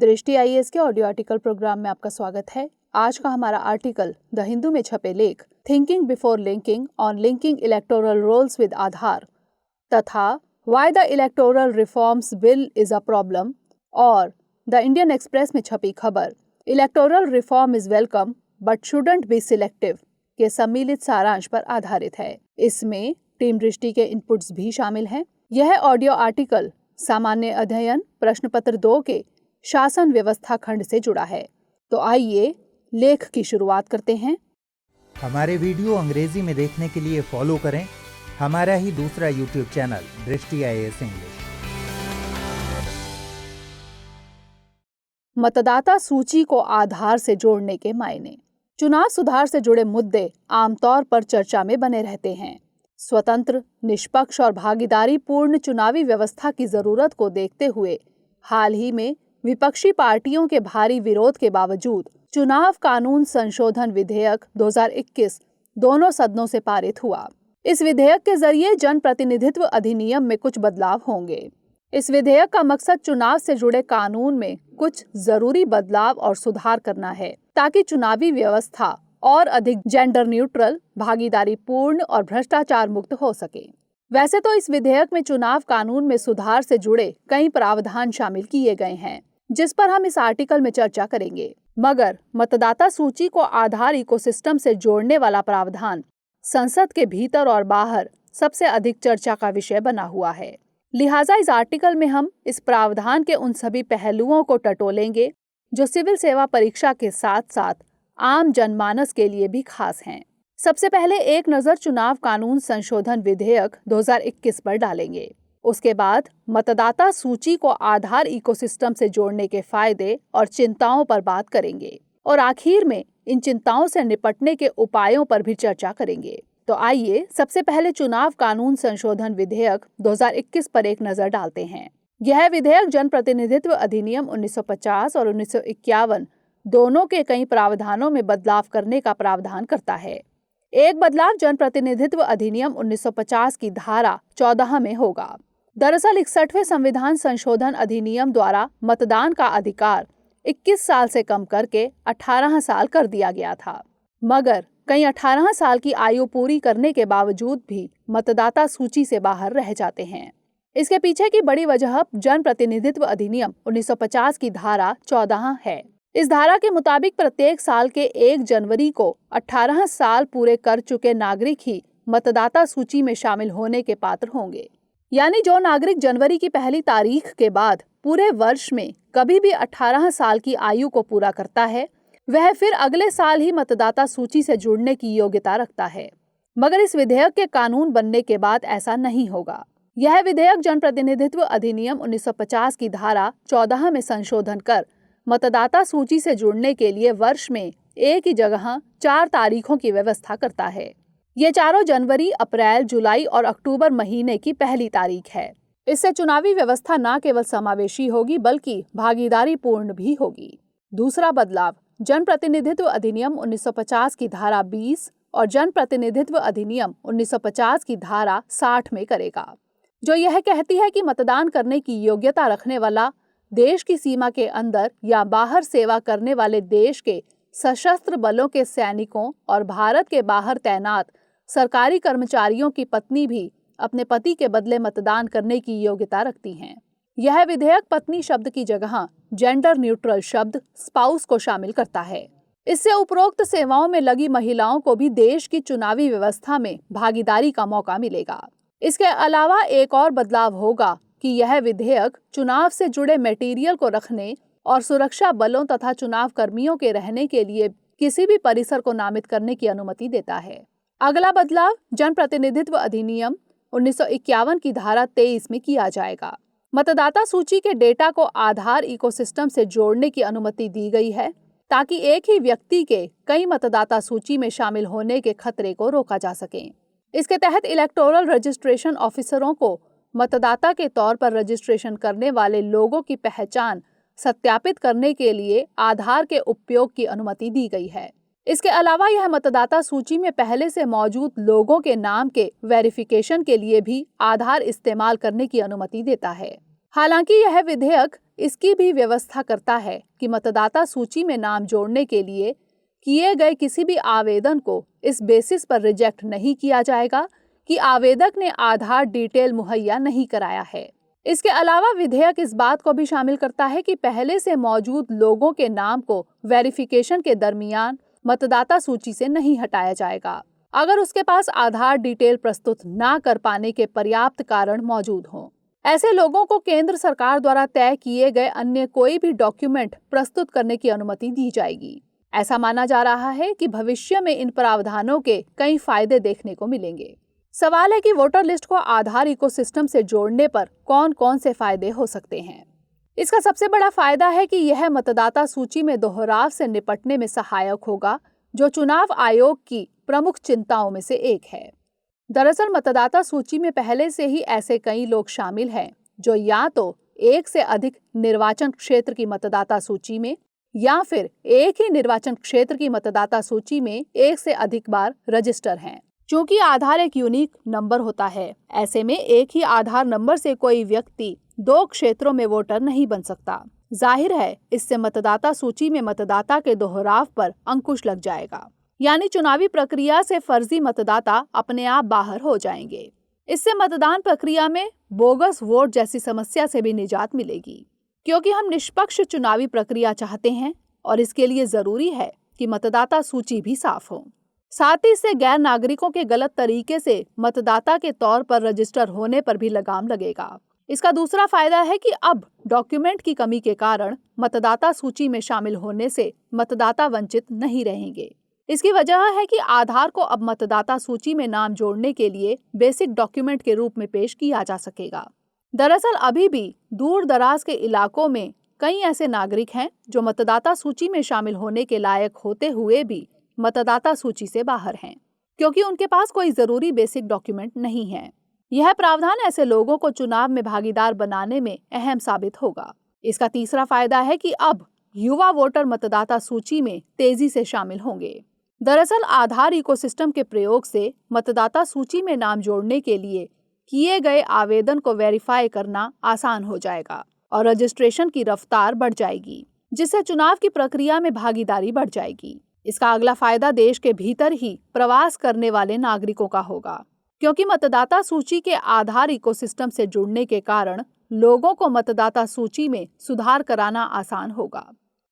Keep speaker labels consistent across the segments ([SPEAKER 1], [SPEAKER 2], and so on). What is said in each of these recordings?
[SPEAKER 1] दृष्टि आईएएस के audio article programme में आपका स्वागत है। आज का हमारा आर्टिकल द हिंदू में छपे लेख thinking before linking on linking electoral rolls with Aadhaar तथा why the electoral reforms bill is a problem और द इंडियन एक्सप्रेस में छपी खबर electoral reform is welcome but shouldn't be selective के सम्मिलित सारांश पर आधारित है। इसमें टीम दृष्टि के इनपुट्स भी शामिल हैं। यह ऑडियो आर्टिकल सामान्य अध्ययन प्रश्न पत्र 2 के शासन व्यवस्था खंड से जुड़ा है। तो आइए लेख की शुरुआत करते हैं।
[SPEAKER 2] हमारे वीडियो अंग्रेजी में देखने के लिए फॉलो करें हमारा ही दूसरा यूट्यूब चैनल दृष्टि आईएएस इंग्लिश।
[SPEAKER 1] मतदाता सूची को आधार से जोड़ने के मायने। चुनाव सुधार से जुड़े मुद्दे आमतौर पर चर्चा में बने रहते हैं। स्वतंत्र, निष्पक्ष और भागीदारी पूर्ण चुनावी व्यवस्था की जरूरत को देखते हुए हाल ही में विपक्षी पार्टियों के भारी विरोध के बावजूद चुनाव कानून संशोधन विधेयक 2021 दोनों सदनों से पारित हुआ। इस विधेयक के जरिए जनप्रतिनिधित्व अधिनियम में कुछ बदलाव होंगे। इस विधेयक का मकसद चुनाव से जुड़े कानून में कुछ जरूरी बदलाव और सुधार करना है ताकि चुनावी व्यवस्था और अधिक जेंडर न्यूट्रल, भागीदारी पूर्ण और भ्रष्टाचार मुक्त हो सके। वैसे तो इस विधेयक में चुनाव कानून में सुधार से जुड़े कई प्रावधान शामिल किए गए हैं जिस पर हम इस आर्टिकल में चर्चा करेंगे, मगर मतदाता सूची को आधार इकोसिस्टम से जोड़ने वाला प्रावधान संसद के भीतर और बाहर सबसे अधिक चर्चा का विषय बना हुआ है। लिहाजा इस आर्टिकल में हम इस प्रावधान के उन सभी पहलुओं को टटोलेंगे जो सिविल सेवा परीक्षा के साथ साथ आम जनमानस के लिए भी खास हैं। सबसे पहले एक नजर चुनाव कानून संशोधन विधेयक 2021 पर डालेंगे। उसके बाद मतदाता सूची को आधार इकोसिस्टम से जोड़ने के फायदे और चिंताओं पर बात करेंगे और आखिर में इन चिंताओं से निपटने के उपायों पर भी चर्चा करेंगे। तो आइए सबसे पहले चुनाव कानून संशोधन विधेयक 2021 पर एक नजर डालते हैं। यह विधेयक जनप्रतिनिधित्व अधिनियम 1950 और 1951 दोनों के कई प्रावधानों में बदलाव करने का प्रावधान करता है। एक बदलाव जनप्रतिनिधित्व अधिनियम 1950 की धारा 14 में होगा। दरअसल 61वें संविधान संशोधन अधिनियम द्वारा मतदान का अधिकार 21 साल से कम करके 18 साल कर दिया गया था, मगर कई 18 साल की आयु पूरी करने के बावजूद भी मतदाता सूची से बाहर रह जाते हैं। इसके पीछे की बड़ी वजह जनप्रतिनिधित्व अधिनियम 1950 की धारा 14 है। इस धारा के मुताबिक प्रत्येक साल के 1 जनवरी को 18 साल पूरे कर चुके नागरिक ही मतदाता सूची में शामिल होने के पात्र होंगे। यानी जो नागरिक जनवरी की पहली तारीख के बाद पूरे वर्ष में कभी भी 18 साल की आयु को पूरा करता है, वह फिर अगले साल ही मतदाता सूची से जुड़ने की योग्यता रखता है। मगर इस विधेयक के कानून बनने के बाद ऐसा नहीं होगा। यह विधेयक जनप्रतिनिधित्व अधिनियम 1950 की धारा 14 में संशोधन कर मतदाता सूची से जुड़ने के लिए वर्ष में एक ही जगह 4 तारीखों की व्यवस्था करता है। ये चारों जनवरी, अप्रैल, जुलाई और अक्टूबर महीने की पहली तारीख है। इससे चुनावी व्यवस्था न केवल समावेशी होगी बल्कि भागीदारी पूर्ण भी होगी। दूसरा बदलाव जनप्रतिनिधित्व अधिनियम 1950 की धारा 20 और जनप्रतिनिधित्व अधिनियम 1950 की धारा 60 में करेगा, जो यह कहती है कि मतदान करने की योग्यता रखने वाला देश की सीमा के अंदर या बाहर सेवा करने वाले देश के सशस्त्र बलों के सैनिकों और भारत के बाहर तैनात सरकारी कर्मचारियों की पत्नी भी अपने पति के बदले मतदान करने की योग्यता रखती हैं। यह विधेयक पत्नी शब्द की जगह जेंडर न्यूट्रल शब्द स्पाउस को शामिल करता है। इससे उपरोक्त सेवाओं में लगी महिलाओं को भी देश की चुनावी व्यवस्था में भागीदारी का मौका मिलेगा। इसके अलावा एक और बदलाव होगा कि यह विधेयक चुनाव से जुड़े मटेरियल को रखने और सुरक्षा बलों तथा चुनाव कर्मियों के रहने के लिए किसी भी परिसर को नामित करने की अनुमति देता है। अगला बदलाव जनप्रतिनिधित्व अधिनियम 1951 की धारा 23 में किया जाएगा। मतदाता सूची के डेटा को आधार इकोसिस्टम से जोड़ने की अनुमति दी गई है ताकि एक ही व्यक्ति के कई मतदाता सूची में शामिल होने के खतरे को रोका जा सके। इसके तहत इलेक्टोरल रजिस्ट्रेशन ऑफिसरों को मतदाता के तौर पर रजिस्ट्रेशन करने वाले लोगों की पहचान सत्यापित करने के लिए आधार के उपयोग की अनुमति दी गई है। इसके अलावा यह मतदाता सूची में पहले से मौजूद लोगों के नाम के वेरिफिकेशन के लिए भी आधार इस्तेमाल करने की अनुमति देता है। हालांकि यह विधेयक इसकी भी व्यवस्था करता है कि मतदाता सूची में नाम जोड़ने के लिए किए गए किसी भी आवेदन को इस बेसिस पर रिजेक्ट नहीं किया जाएगा कि आवेदक ने आधार डिटेल मुहैया नहीं कराया है। इसके अलावा विधेयक इस बात को भी शामिल करता है कि पहले से मौजूद लोगों के नाम को वेरिफिकेशन के दरमियान मतदाता सूची से नहीं हटाया जाएगा अगर उसके पास आधार डिटेल प्रस्तुत ना कर पाने के पर्याप्त कारण मौजूद हों। ऐसे लोगों को केंद्र सरकार द्वारा तय किए गए अन्य कोई भी डॉक्यूमेंट प्रस्तुत करने की अनुमति दी जाएगी। ऐसा माना जा रहा है कि भविष्य में इन प्रावधानों के कई फायदे देखने को मिलेंगे। सवाल है कि वोटर लिस्ट को आधार इकोसिस्टम से जोड़ने पर कौन कौन से फायदे हो सकते हैं। इसका सबसे बड़ा फायदा है कि यह मतदाता सूची में दोहराव से निपटने में सहायक होगा, जो चुनाव आयोग की प्रमुख चिंताओं में से एक है। दरअसल मतदाता सूची में पहले से ही ऐसे कई लोग शामिल हैं जो या तो एक से अधिक निर्वाचन क्षेत्र की मतदाता सूची में या फिर एक ही निर्वाचन क्षेत्र की मतदाता सूची में एक से अधिक बार रजिस्टर हैं। चूंकि आधार एक यूनिक नंबर होता है, ऐसे में एक ही आधार नंबर से कोई व्यक्ति 2 क्षेत्रों में वोटर नहीं बन सकता। जाहिर है इससे मतदाता सूची में मतदाता के दोहराव पर अंकुश लग जाएगा, यानी चुनावी प्रक्रिया से फर्जी मतदाता अपने आप बाहर हो जाएंगे। इससे मतदान प्रक्रिया में बोगस वोट जैसी समस्या से भी निजात मिलेगी, क्योंकि हम निष्पक्ष चुनावी प्रक्रिया चाहते हैं और इसके लिए जरूरी है कि मतदाता सूची भी साफ हो। साथ ही इससे गैर नागरिकों के गलत तरीके से मतदाता के तौर पर रजिस्टर होने पर भी लगाम लगेगा। इसका दूसरा फायदा है कि अब डॉक्यूमेंट की कमी के कारण मतदाता सूची में शामिल होने से मतदाता वंचित नहीं रहेंगे। इसकी वजह है कि आधार को अब मतदाता सूची में नाम जोड़ने के लिए बेसिक डॉक्यूमेंट के रूप में पेश किया जा सकेगा। दरअसल अभी भी दूर दराज के इलाकों में कई ऐसे नागरिक हैं जो मतदाता सूची में शामिल होने के लायक होते हुए भी मतदाता सूची से बाहर हैं, क्योंकि उनके पास कोई जरूरी बेसिक डॉक्यूमेंट नहीं है। यह प्रावधान ऐसे लोगों को चुनाव में भागीदार बनाने में अहम साबित होगा। इसका तीसरा फायदा है कि अब युवा वोटर मतदाता सूची में तेजी से शामिल होंगे। दरअसल आधार इकोसिस्टम के प्रयोग से मतदाता सूची में नाम जोड़ने के लिए किए गए आवेदन को वेरीफाई करना आसान हो जाएगा और रजिस्ट्रेशन की रफ्तार बढ़ जाएगी, जिससे चुनाव की प्रक्रिया में भागीदारी बढ़ जाएगी। इसका अगला फायदा देश के भीतर ही प्रवास करने वाले नागरिकों का होगा, क्योंकि मतदाता सूची के आधार इकोसिस्टम से जुड़ने के कारण लोगों को मतदाता सूची में सुधार कराना आसान होगा।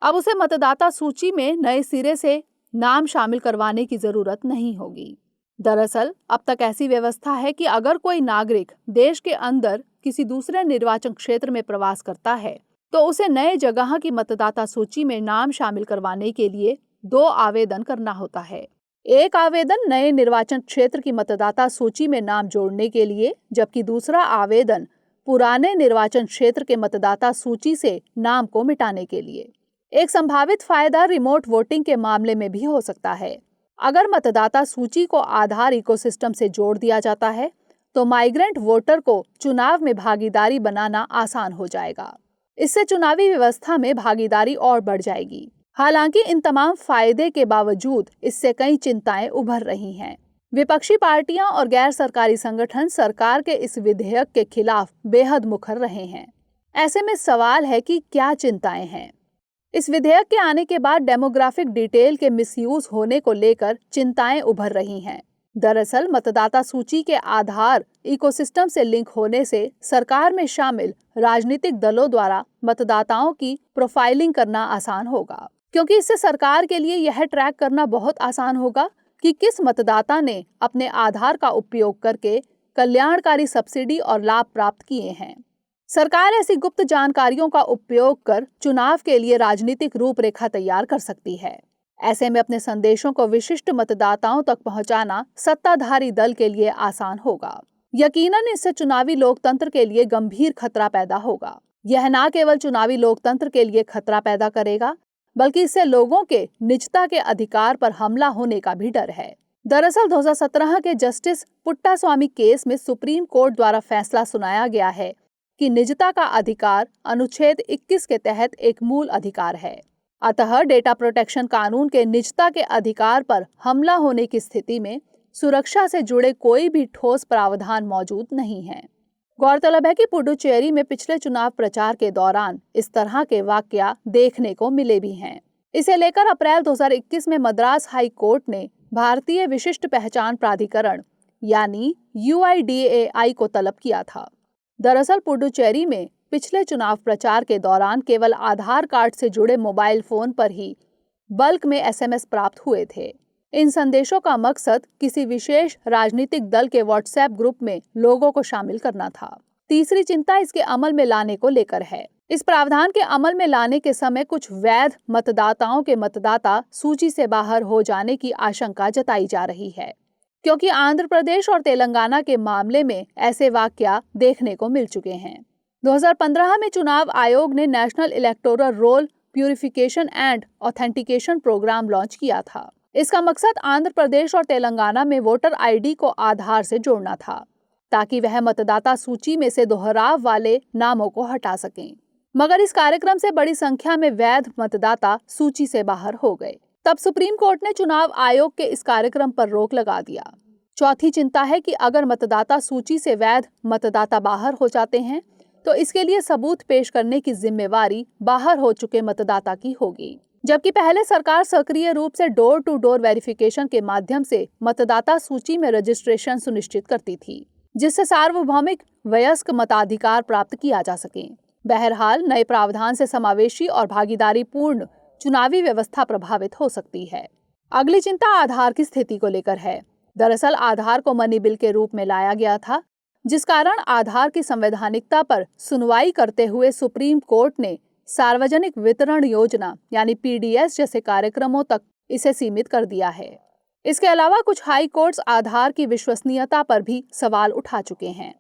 [SPEAKER 1] अब उसे मतदाता सूची में नए सिरे से नाम शामिल करवाने की जरूरत नहीं होगी। दरअसल अब तक ऐसी व्यवस्था है कि अगर कोई नागरिक देश के अंदर किसी दूसरे निर्वाचन क्षेत्र में प्रवास करता है तो उसे नए जगह की मतदाता सूची में नाम शामिल करवाने के लिए 2 आवेदन करना होता है। एक आवेदन नए निर्वाचन क्षेत्र की मतदाता सूची में नाम जोड़ने के लिए, जबकि दूसरा आवेदन पुराने निर्वाचन क्षेत्र के मतदाता सूची से नाम को मिटाने के लिए। एक संभावित फायदा रिमोट वोटिंग के मामले में भी हो सकता है। अगर मतदाता सूची को आधार इकोसिस्टम से जोड़ दिया जाता है तो माइग्रेंट वोटर को चुनाव में भागीदारी बनाना आसान हो जाएगा। इससे चुनावी व्यवस्था में भागीदारी और बढ़ जाएगी। हालांकि इन तमाम फायदे के बावजूद इससे कई चिंताएं उभर रही हैं। विपक्षी पार्टियां और गैर सरकारी संगठन सरकार के इस विधेयक के खिलाफ बेहद मुखर रहे हैं। ऐसे में सवाल है कि क्या चिंताएं हैं। इस विधेयक के आने के बाद डेमोग्राफिक डिटेल के मिसयूज होने को लेकर चिंताएं उभर रही हैं। दरअसल मतदाता सूची के आधार इकोसिस्टम से लिंक होने से सरकार में शामिल राजनीतिक दलों द्वारा मतदाताओं की प्रोफाइलिंग करना आसान होगा, क्योंकि इससे सरकार के लिए यह ट्रैक करना बहुत आसान होगा कि किस मतदाता ने अपने आधार का उपयोग करके कल्याणकारी सब्सिडी और लाभ प्राप्त किए हैं। सरकार ऐसी गुप्त जानकारियों का उपयोग कर चुनाव के लिए राजनीतिक रूपरेखा तैयार कर सकती है। ऐसे में अपने संदेशों को विशिष्ट मतदाताओं तक पहुंचाना सत्ताधारी दल के लिए आसान होगा। यकीनन इससे चुनावी लोकतंत्र के लिए गंभीर खतरा पैदा होगा। यह न केवल चुनावी लोकतंत्र के लिए खतरा पैदा करेगा, बल्कि इससे लोगों के निजता के अधिकार पर हमला होने का भी डर है। दरअसल 2017 के जस्टिस पुट्टास्वामी केस में सुप्रीम कोर्ट द्वारा फैसला सुनाया गया है कि निजता का अधिकार अनुच्छेद 21 के तहत एक मूल अधिकार है। अतः डेटा प्रोटेक्शन कानून के निजता के अधिकार पर हमला होने की स्थिति में सुरक्षा से जुड़े कोई भी ठोस प्रावधान मौजूद नहीं है। गौरतलब है कि पुडुचेरी में पिछले चुनाव प्रचार के दौरान इस तरह के वाकया देखने को मिले भी हैं। इसे लेकर अप्रैल 2021 में मद्रास हाई कोर्ट ने भारतीय विशिष्ट पहचान प्राधिकरण यानी UIDAI को तलब किया था। दरअसल पुडुचेरी में पिछले चुनाव प्रचार के दौरान केवल आधार कार्ड से जुड़े मोबाइल फोन पर ही बल्क में SMS प्राप्त हुए थे। इन संदेशों का मकसद किसी विशेष राजनीतिक दल के व्हाट्सएप ग्रुप में लोगों को शामिल करना था। तीसरी चिंता इसके अमल में लाने को लेकर है। इस प्रावधान के अमल में लाने के समय कुछ वैध मतदाताओं के मतदाता सूची से बाहर हो जाने की आशंका जताई जा रही है, क्योंकि आंध्र प्रदेश और तेलंगाना के मामले में ऐसे वाकया देखने को मिल चुके हैं। 2015 में चुनाव आयोग ने national electoral roll purification and authentication programme launch किया था। इसका मकसद आंध्र प्रदेश और तेलंगाना में वोटर ID को आधार से जोड़ना था, ताकि वह मतदाता सूची में से दोहराव वाले नामों को हटा सकें। मगर इस कार्यक्रम से बड़ी संख्या में वैध मतदाता सूची से बाहर हो गए। तब सुप्रीम कोर्ट ने चुनाव आयोग के इस कार्यक्रम पर रोक लगा दिया। चौथी चिंता है कि अगर मतदाता सूची से वैध मतदाता बाहर हो जाते हैं तो इसके लिए सबूत पेश करने की जिम्मेवारी बाहर हो चुके मतदाता की होगी, जबकि पहले सरकार सक्रिय रूप से डोर टू डोर वेरिफिकेशन के माध्यम से मतदाता सूची में रजिस्ट्रेशन सुनिश्चित करती थी, जिससे सार्वभौमिक वयस्क मताधिकार प्राप्त किया जा सके। बहरहाल नए प्रावधान से समावेशी और भागीदारी पूर्ण चुनावी व्यवस्था प्रभावित हो सकती है। अगली चिंता आधार की स्थिति को लेकर है। दरअसल आधार को मनी बिल के रूप में लाया गया था, जिस कारण आधार की संवैधानिकता पर सुनवाई करते हुए सुप्रीम कोर्ट ने सार्वजनिक वितरण योजना यानी PDS जैसे कार्यक्रमों तक इसे सीमित कर दिया है। इसके अलावा कुछ हाई कोर्ट्स आधार की विश्वसनीयता पर भी सवाल उठा चुके हैं।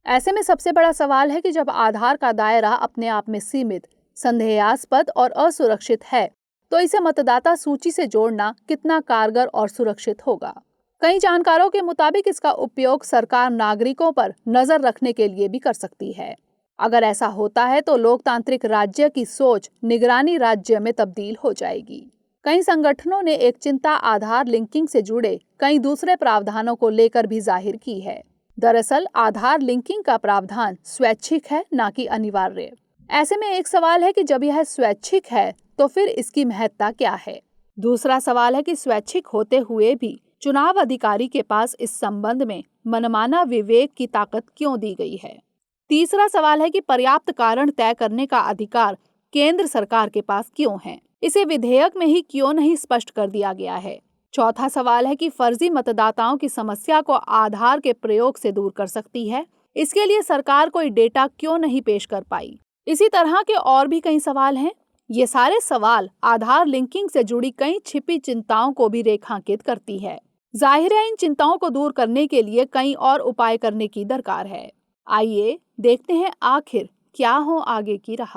[SPEAKER 1] ऐसे में सबसे बड़ा सवाल है कि जब आधार का दायरा अपने आप में सीमित, संदेहास्पद और असुरक्षित है, तो इसे मतदाता सूची से जोड़ना कितना कारगर और सुरक्षित होगा। कई जानकारों के मुताबिक इसका उपयोग सरकार नागरिकों पर नजर रखने के लिए भी कर सकती है। अगर ऐसा होता है तो लोकतांत्रिक राज्य की सोच निगरानी राज्य में तब्दील हो जाएगी। कई संगठनों ने एक चिंता आधार लिंकिंग से जुड़े कई दूसरे प्रावधानों को लेकर भी जाहिर की है। दरअसल आधार लिंकिंग का प्रावधान स्वैच्छिक है, ना कि अनिवार्य। ऐसे में एक सवाल है कि जब यह स्वैच्छिक है तो फिर इसकी महत्ता क्या है। दूसरा सवाल है कि स्वैच्छिक होते हुए भी चुनाव अधिकारी के पास इस संबंध में मनमाना विवेक की ताकत क्यों दी गई है। तीसरा सवाल है कि पर्याप्त कारण तय करने का अधिकार केंद्र सरकार के पास क्यों है, इसे विधेयक में ही क्यों नहीं स्पष्ट कर दिया गया है। चौथा सवाल है कि फर्जी मतदाताओं की समस्या को आधार के प्रयोग से दूर कर सकती है, इसके लिए सरकार कोई डेटा क्यों नहीं पेश कर पाई। इसी तरह के और भी कई सवाल हैं। ये सारे सवाल आधार लिंकिंग से जुड़ी कई छिपी चिंताओं को भी रेखांकित करती है। जाहिर है इन चिंताओं को दूर करने के लिए कई और उपाय करने की दरकार है। आइए देखते हैं आखिर क्या हो आगे की राह।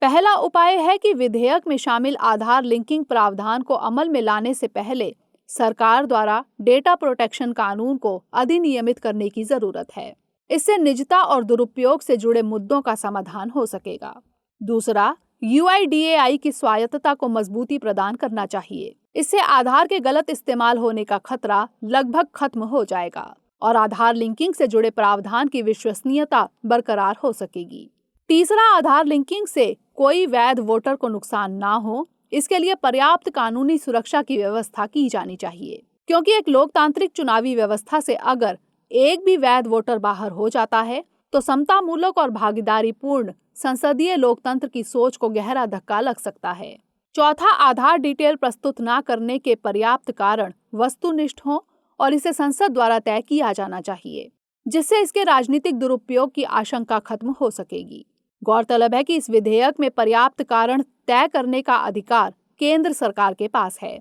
[SPEAKER 1] पहला उपाय है कि विधेयक में शामिल आधार लिंकिंग प्रावधान को अमल में लाने से पहले सरकार द्वारा डेटा प्रोटेक्शन कानून को अधिनियमित करने की जरूरत है। इससे निजता और दुरुपयोग से जुड़े मुद्दों का समाधान हो सकेगा। दूसरा, UIDAI की स्वायत्तता को मजबूती प्रदान करना चाहिए। इससे आधार के गलत इस्तेमाल होने का खतरा लगभग खत्म हो जाएगा और आधार लिंकिंग से जुड़े प्रावधान की विश्वसनीयता बरकरार हो सकेगी। तीसरा, आधार लिंकिंग से कोई वैध वोटर को नुकसान ना हो, इसके लिए पर्याप्त कानूनी सुरक्षा की व्यवस्था की जानी चाहिए, क्योंकि एक लोकतांत्रिक चुनावी व्यवस्था से अगर एक भी वैध वोटर बाहर हो जाता है तो समतामूलक और भागीदारी पूर्ण संसदीय लोकतंत्र की सोच को गहरा धक्का लग सकता है। चौथा, आधार डिटेल प्रस्तुत न करने के पर्याप्त कारण वस्तुनिष्ठ हों और इसे संसद द्वारा तय किया जाना चाहिए, जिससे इसके राजनीतिक दुरुपयोग की आशंका खत्म हो सकेगी। गौरतलब है कि इस विधेयक में पर्याप्त कारण तय करने का अधिकार केंद्र सरकार के पास है,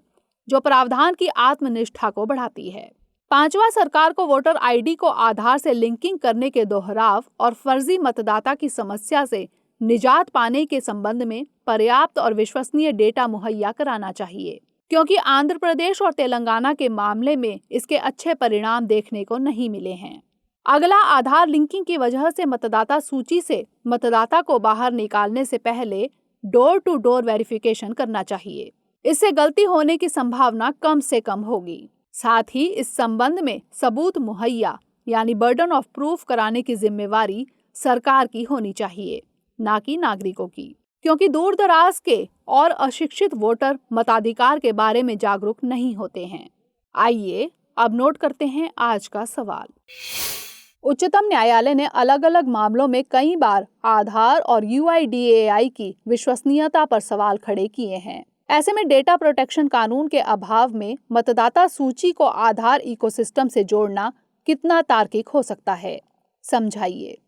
[SPEAKER 1] जो प्रावधान की आत्मनिष्ठा को बढ़ाती है। पांचवा, सरकार को वोटर ID को आधार से लिंकिंग करने के दोहराव और फर्जी मतदाता की समस्या से निजात पाने के संबंध में पर्याप्त और विश्वसनीय डेटा मुहैया कराना चाहिए, क्योंकि आंध्र प्रदेश और तेलंगाना के मामले में इसके अच्छे परिणाम देखने को नहीं मिले हैं। अगला, आधार लिंकिंग की वजह से मतदाता सूची से मतदाता को बाहर निकालने से पहले डोर टू डोर वेरिफिकेशन करना चाहिए। इससे गलती होने की संभावना कम से कम होगी। साथ ही इस संबंध में सबूत मुहैया यानी बर्डन ऑफ प्रूफ कराने की जिम्मेवारी सरकार की होनी चाहिए, ना कि नागरिकों की, क्योंकि दूर दराज के और अशिक्षित वोटर मताधिकार के बारे में जागरूक नहीं होते हैं। आइए अब नोट करते हैं आज का सवाल। उच्चतम न्यायालय ने अलग अलग मामलों में कई बार आधार और UIDAI की विश्वसनीयता पर सवाल खड़े किए हैं। ऐसे में डेटा प्रोटेक्शन कानून के अभाव में मतदाता सूची को आधार इकोसिस्टम से जोड़ना कितना तार्किक हो सकता है, समझाइए।